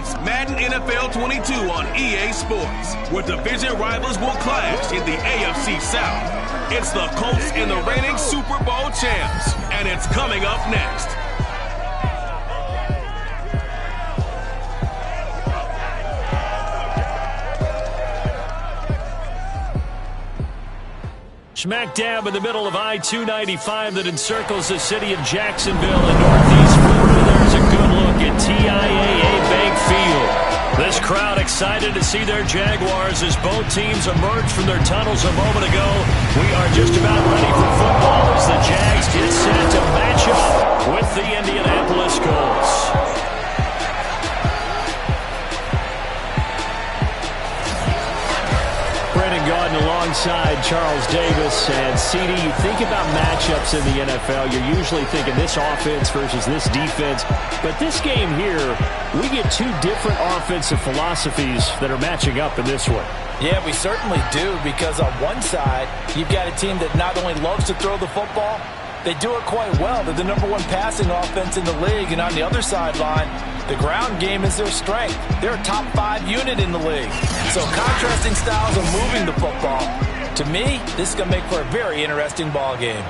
It's Madden NFL 22 on EA Sports, where division rivals will clash in the AFC South. It's the Colts and the reigning Super Bowl champs, and it's coming up next. Smack dab in the middle of I-295 that encircles the city of Jacksonville in northeast Florida. There's a good look at TIAA Bank Field. This crowd excited to see their Jaguars as both teams emerge from their tunnels a moment ago. We are just about ready for football as the Jags get set to match up with the Indianapolis Colts. Alongside Charles Davis. And CD, you think about matchups in the NFL, you're usually thinking this offense versus this defense. But this game here, we get two different offensive philosophies that are matching up in this one. Yeah, we certainly do, because on one side, you've got a team that not only loves to throw the football, they do it quite well. They're the #1 passing offense in the league. And on the other sideline, the ground game is their strength. They're a top 5 unit in the league. So contrasting styles of moving the football. To me, this is going to make for a very interesting ball game.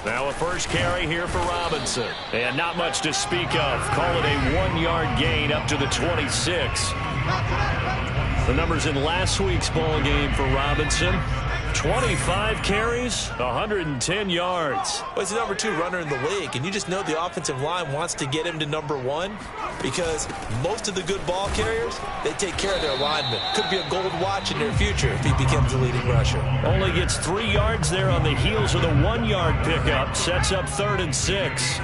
Now a first carry here for Robinson. And not much to speak of. Call it a 1-yard gain up to the 26. The numbers in last week's ball game for Robinson. 25 carries, 110 yards. Well, he's the #2 runner in the league, and you just know the offensive line wants to get him to #1 because most of the good ball carriers, they take care of their linemen. Could be a gold watch in their future if he becomes the leading rusher. Only gets 3 yards there on the heels of the 1-yard pickup. Sets up 3rd and 6.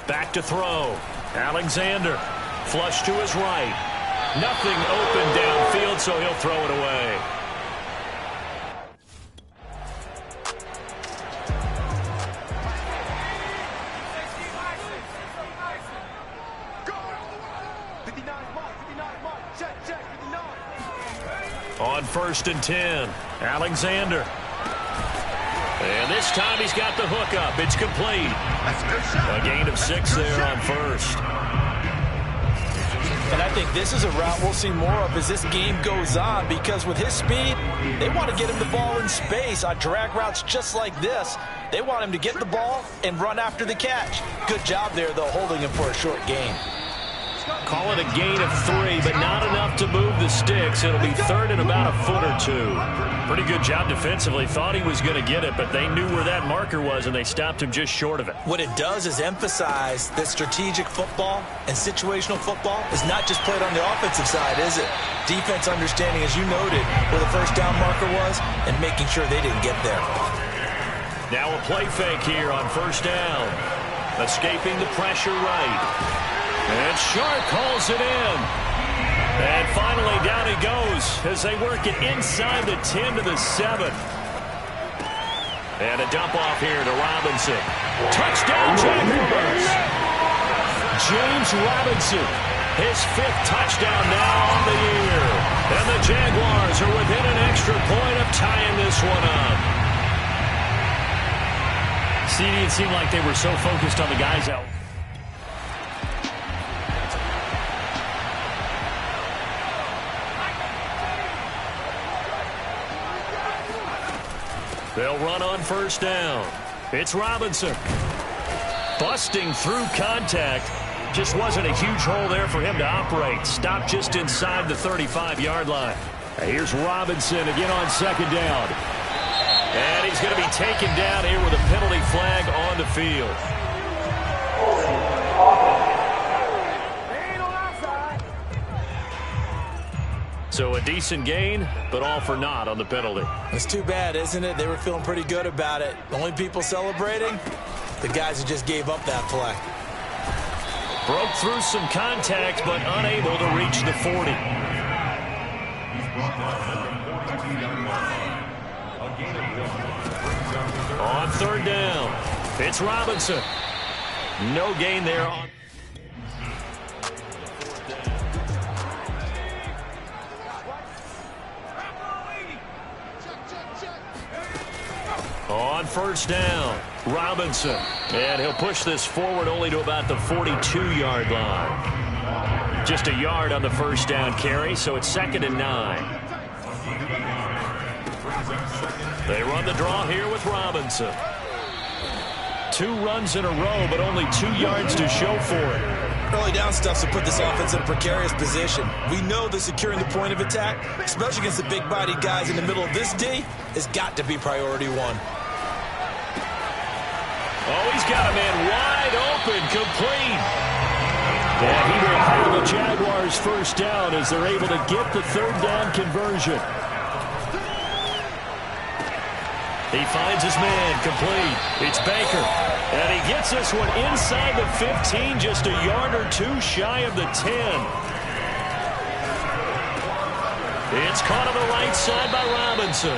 Back to throw. Alexander. Flush to his right. Nothing open downfield, so he'll throw it away. On 1st and 10. Alexander. And this time he's got the hook up. It's complete. A gain of 6 there on 1st. And I think this is a route we'll see more of as this game goes on, because with his speed, they want to get him the ball in space on drag routes just like this. They want him to get the ball and run after the catch. Good job there, though, holding him for a short gain. Call it a gain of 3, but not enough to move the sticks. It'll be 3rd and about a foot or 2. Pretty good job defensively. Thought he was going to get it, but they knew where that marker was, and they stopped him just short of it. What it does is emphasize that strategic football and situational football is not just played on the offensive side, is it? Defense understanding, as you noted, where the first down marker was and making sure they didn't get there. Now a play fake here on 1st down. Escaping the pressure right. And Sharp calls it in. And finally down he goes as they work it inside the 10 to the 7. And a dump off here to Robinson. Touchdown Jaguars. James Robinson, his 5th touchdown now on the year. And the Jaguars are within an extra point of tying this one up. CD, it seemed like they were so focused on the guys out. They'll run on 1st down. It's Robinson. Busting through contact. Just wasn't a huge hole there for him to operate. Stopped just inside the 35-yard line. Here's Robinson again on 2nd down. And he's going to be taken down here with a penalty flag on the field. So a decent gain, but all for naught on the penalty. It's too bad, isn't it? They were feeling pretty good about it. The only people celebrating, the guys who just gave up that play. Broke through some contact, but unable to reach the 40. On third down, it's Robinson. No gain there. On first down, Robinson. And he'll push this forward only to about the 42-yard line. Just a yard on the first down carry, so it's 2nd and 9. They run the draw here with Robinson. 2 runs in a row, but only 2 yards to show for it. Early down stuff to put this offense in a precarious position. We know that securing the point of attack, especially against the big-bodied guys in the middle of this D, has got to be priority 1. Oh, he's got a man wide open, complete. And he will have the Jaguars first down as they're able to get the third down conversion. He finds his man, complete. It's Baker. And he gets this one inside the 15, just a yard or 2 shy of the 10. It's caught on the right side by Robinson.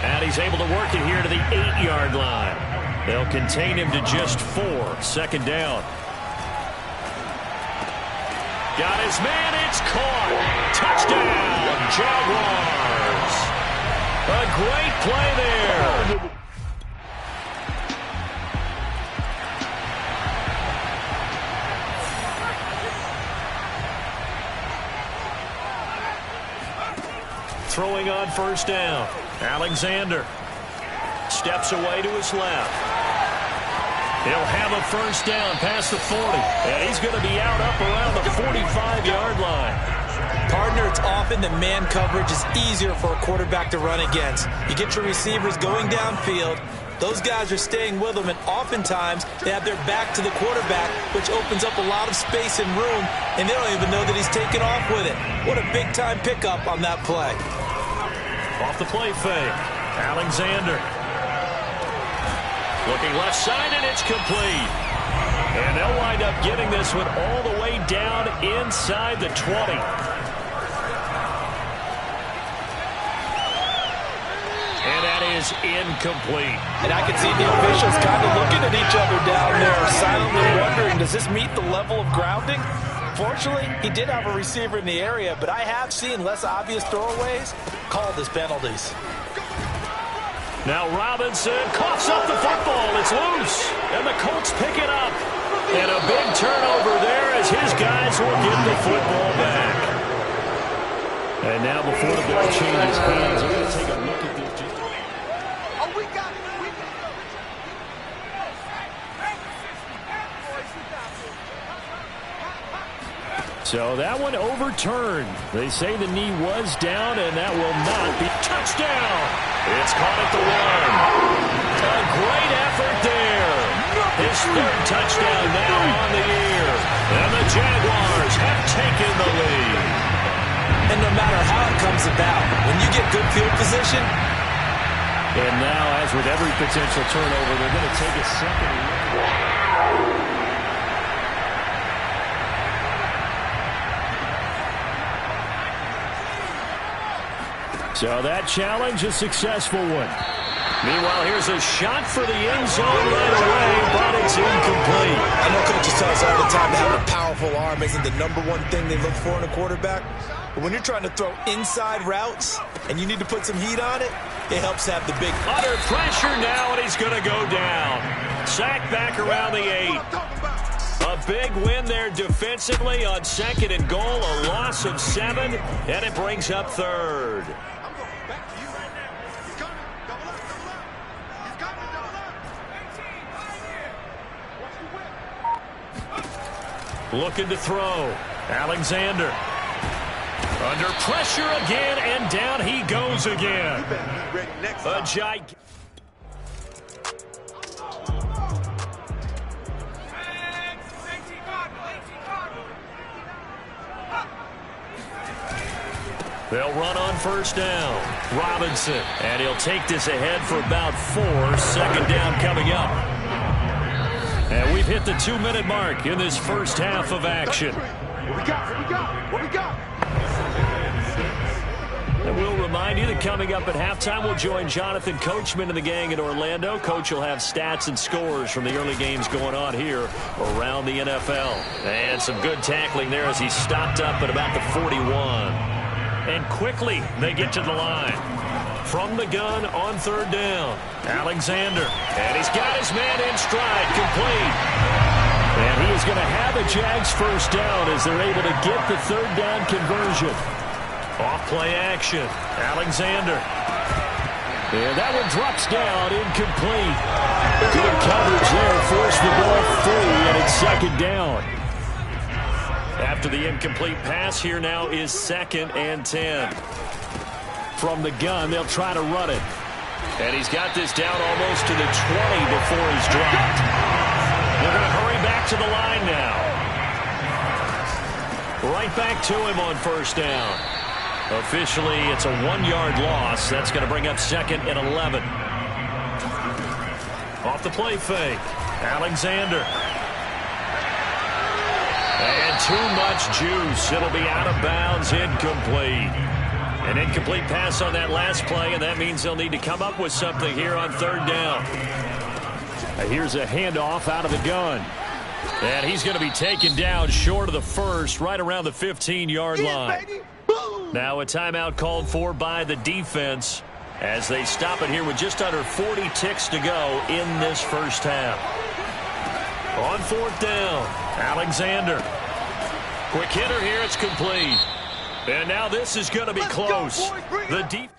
And he's able to work it here to the 8-yard line. They'll contain him to just 4. 2nd down. Got his man, it's caught. Touchdown, Jaguars. A great play there. Throwing on first down. Alexander steps away to his left. He'll have a first down past the 40. And he's going to be out up around the 45-yard line. Partner, it's often that man coverage is easier for a quarterback to run against. You get your receivers going downfield. Those guys are staying with them, and oftentimes they have their back to the quarterback, which opens up a lot of space and room, and they don't even know that he's taken off with it. What a big-time pickup on that play. Off the play fake. Alexander. Looking left side, and it's complete. And they'll wind up getting this one all the way down inside the 20. And that is incomplete. And I can see the officials kind of looking at each other down there, silently wondering, does this meet the level of grounding? Fortunately, he did have a receiver in the area, but I have seen less obvious throwaways called as penalties. Now Robinson coughs up the football. It's loose. And the Colts pick it up. And a big turnover there as his guys will get the football back. And now before the ball changes hands, we're going to take a look at this. So that one overturned. They say the knee was down, and that will not be. Touchdown! It's caught at the 1. A great effort there. His 3rd touchdown now on the year. And the Jaguars have taken the lead. And no matter how it comes about, when you get good field position. And now, as with every potential turnover, they're going to take a second look. So that challenge, a successful one. Meanwhile, here's a shot for the end zone right away, but it's incomplete. I know coaches tell us all the time that having a powerful arm isn't the #1 thing they look for in a quarterback. But when you're trying to throw inside routes and you need to put some heat on it, it helps have the big. Under pressure now, and he's going to go down. Sacked back around the 8. A big win there defensively on 2nd and goal, a loss of 7, and it brings up 3rd. Looking to throw. Alexander. Under pressure again, and down he goes again. A giant. They'll run on first down. Robinson. And he'll take this ahead for about 4. 2nd down coming up. And we've hit the 2-minute mark in this first half of action. What we got? And we'll remind you that coming up at halftime, we'll join Jonathan Coachman and the gang in Orlando. Coach will have stats and scores from the early games going on here around the NFL. And some good tackling there as he stopped up at about the 41. And quickly, they get to the line. From the gun on 3rd down, Alexander. And he's got his man in stride, complete. And he is going to have a Jags first down as they're able to get the 3rd down conversion. Off-play action, Alexander. And that one drops down, incomplete. Good coverage there, forced the ball free, and it's 2nd down. After the incomplete pass, here now is 2nd and 10. From the gun, they'll try to run it. And he's got this down almost to the 20 before he's dropped. They're going to hurry back to the line now. Right back to him on 1st down. Officially, it's a 1-yard loss. That's going to bring up 2nd and 11. Off the play fake, Alexander. And too much juice. It'll be out of bounds, incomplete. An incomplete pass on that last play, and that means they'll need to come up with something here on 3rd down. Here's a handoff out of the gun. And he's going to be taken down short of the first, right around the 15-yard line. Now a timeout called for by the defense as they stop it here with just under 40 ticks to go in this first half. On 4th down, Alexander. Quick hitter here, it's complete. And now this is going to be close. The deep.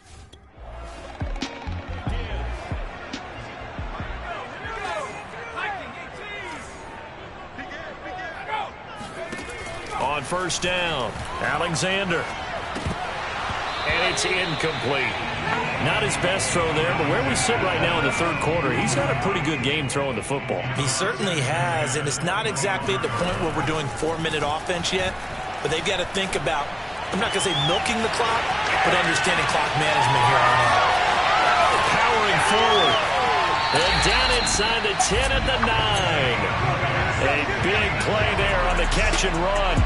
On 1st down, Alexander. And it's incomplete. Not his best throw there, but where we sit right now in the 3rd quarter, he's had a pretty good game throwing the football. He certainly has, and it's not exactly at the point where we're doing 4-minute offense yet, but they've got to think about, I'm not going to say milking the clock, but understanding clock management here on out. Powering forward. And down inside the 10 at the 9. A big play there on the catch and run.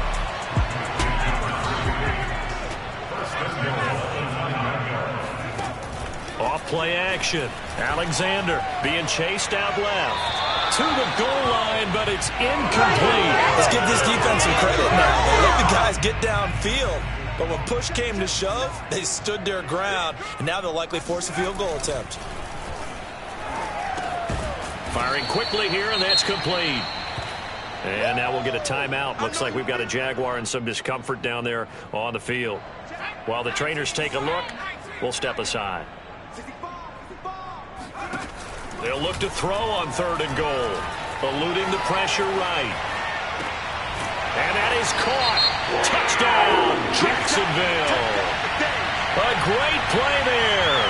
Off-play action. Alexander being chased out left. To the goal line, but it's incomplete. Let's give this defense some credit now. They let the guys get downfield. But when push came to shove, they stood their ground. And now they'll likely force a field goal attempt. Firing quickly here, and that's complete. And now we'll get a timeout. Looks like we've got a Jaguar in some discomfort down there on the field. While the trainers take a look, we'll step aside. They'll look to throw on 3rd and goal. Eluding the pressure right. And that is caught. Touchdown, Jacksonville. A great play there.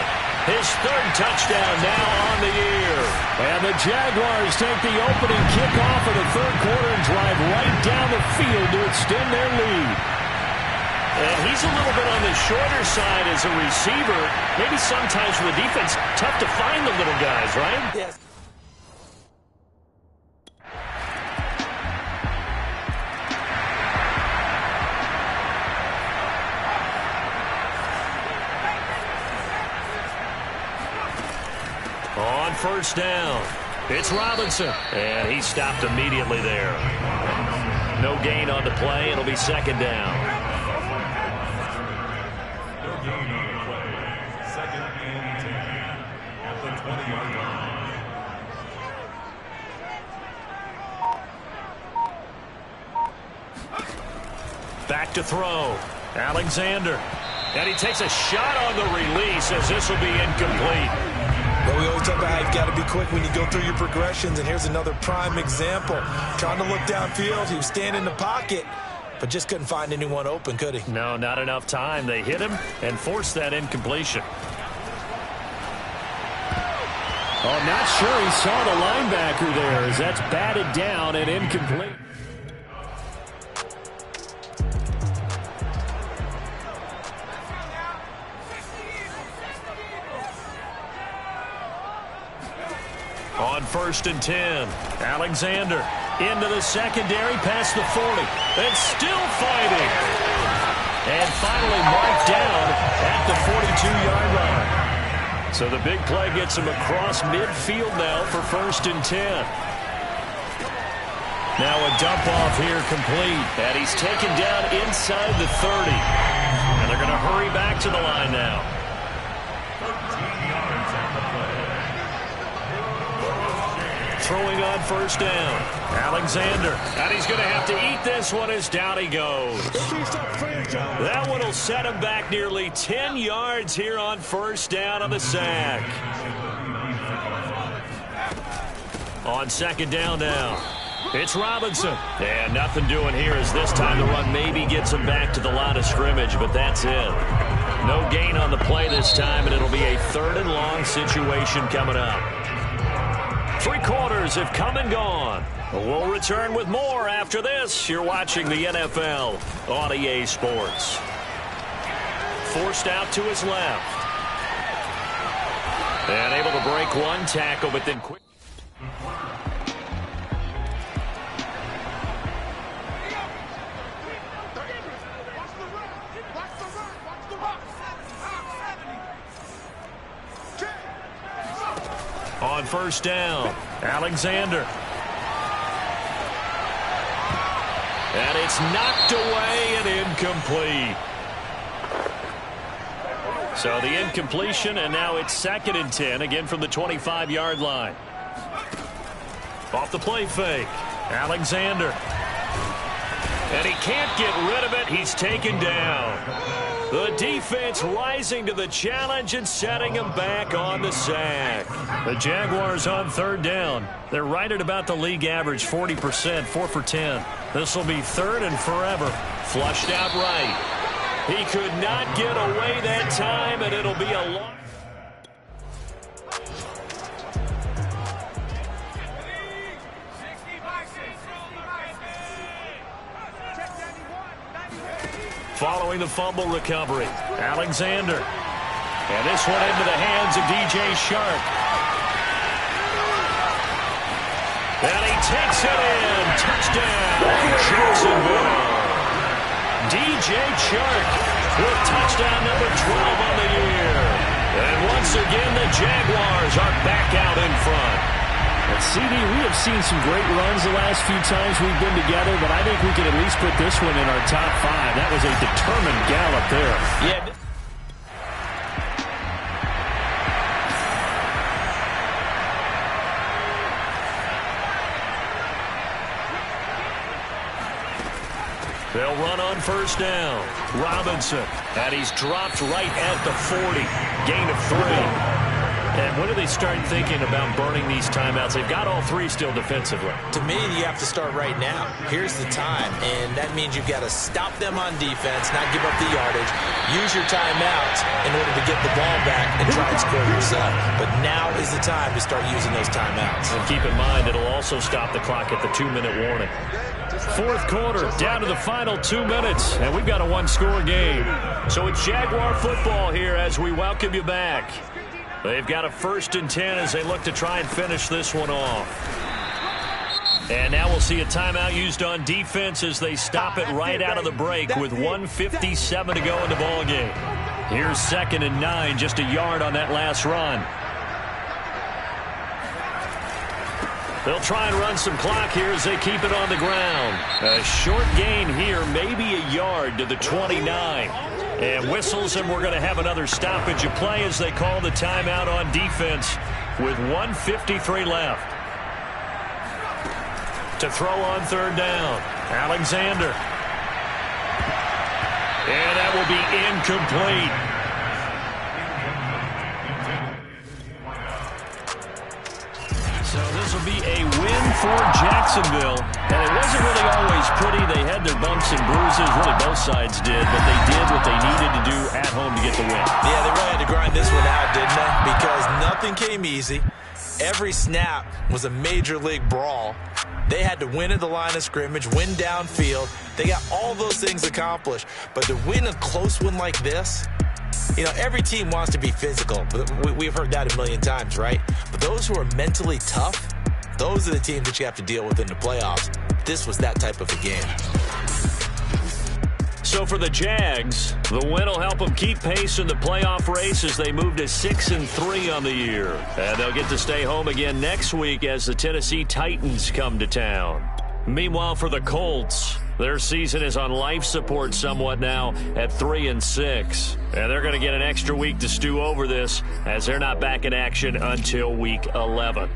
His 3rd touchdown now on the year. And the Jaguars take the opening kickoff of the 3rd quarter and drive right down the field to extend their lead. And he's a little bit on the shorter side as a receiver. Maybe sometimes for the defense, tough to find the little guys, right? Yes. On 1st down, it's Robinson. And he stopped immediately there. No gain on the play. It'll be 2nd down. Back to throw. Alexander. And he takes a shot on the release as this will be incomplete. But we always talk about how you've got to be quick when you go through your progressions, and here's another prime example. Trying to look downfield, he was standing in the pocket, but just couldn't find anyone open, could he? No, not enough time. They hit him and forced that incompletion. Oh, not sure he saw the linebacker there as that's batted down and incomplete. On 1st and 10. Alexander into the secondary, past the 40. And still fighting. And finally marked down at the 42-yard line. So the big play gets him across midfield now for 1st and 10. Now a dump-off here complete. And he's taken down inside the 30. And they're going to hurry back to the line now. Throwing on 1st down. Alexander. And he's going to have to eat this one as down he goes. That one will set him back nearly 10 yards here on 1st down on the sack. On 2nd down now. It's Robinson. And nothing doing here as this time the run maybe gets him back to the line of scrimmage, but that's it. No gain on the play this time, and it'll be a 3rd and long situation coming up. 3 quarters have come and gone. We'll return with more after this. You're watching the NFL on EA Sports. Forced out to his left. And able to break one tackle, but then quick. On 1st down, Alexander. And it's knocked away and incomplete. So the incompletion, and now it's 2nd and 10, again from the 25-yard line. Off the play fake, Alexander. And he can't get rid of it. He's taken down. The defense rising to the challenge and setting him back on the sack. The Jaguars on 3rd down. They're right at about the league average, 40%, 4 for 10. This will be 3rd and forever. Flushed out right. He could not get away that time, and it'll be a long. Following the fumble recovery, Alexander. And this one into the hands of DJ Shark. And he takes it in. Touchdown, Jacksonville. DJ Shark with touchdown number 12 on the year. And once again, the Jaguars are back out in front. And CD, we have seen some great runs the last few times we've been together, but I think we can at least put this one in our top 5. That was a determined gallop there. Yeah. They'll run on 1st down. Robinson. And he's dropped right at the 40. Gain of 3. And when do they start thinking about burning these timeouts? They've got all 3 still defensively. To me, you have to start right now. Here's the time, and that means you've got to stop them on defense, not give up the yardage, use your timeouts in order to get the ball back and try and score yourself. But now is the time to start using those timeouts. And keep in mind, it'll also stop the clock at the 2-minute warning. 4th quarter, down to the final 2 minutes, and we've got a 1-score game. So it's Jaguar football here as we welcome you back. They've got a 1st and 10 as they look to try and finish this one off. And now we'll see a timeout used on defense as they stop it right out of the break with 1:57 to go in the ballgame. Here's 2nd and 9, just a yard on that last run. They'll try and run some clock here as they keep it on the ground. A short gain here, maybe a yard to the 29. And whistles, and we're going to have another stoppage of play as they call the timeout on defense with 1:53 left. To throw on 3rd down, Alexander. And that will be incomplete. So this will be a win for Jacksonville. And it wasn't really always pretty. They had their bumps and bruises. Really, both sides did. But they did what they needed to do at home to get the win. Yeah, they really had to grind this one out, didn't they? Because nothing came easy. Every snap was a major league brawl. They had to win at the line of scrimmage, win downfield. They got all those things accomplished. But to win a close one like this, you know, every team wants to be physical. We've heard that a million times, right? But those who are mentally tough, Those are the teams that you have to deal with in the playoffs. This was that type of a game. So for the Jags, the win will help them keep pace in the playoff race as they move to 6-3 on the year. And they'll get to stay home again next week as the Tennessee Titans come to town. Meanwhile, for the Colts, their season is on life support somewhat now at 3-6. And they're going to get an extra week to stew over this as they're not back in action until week 11.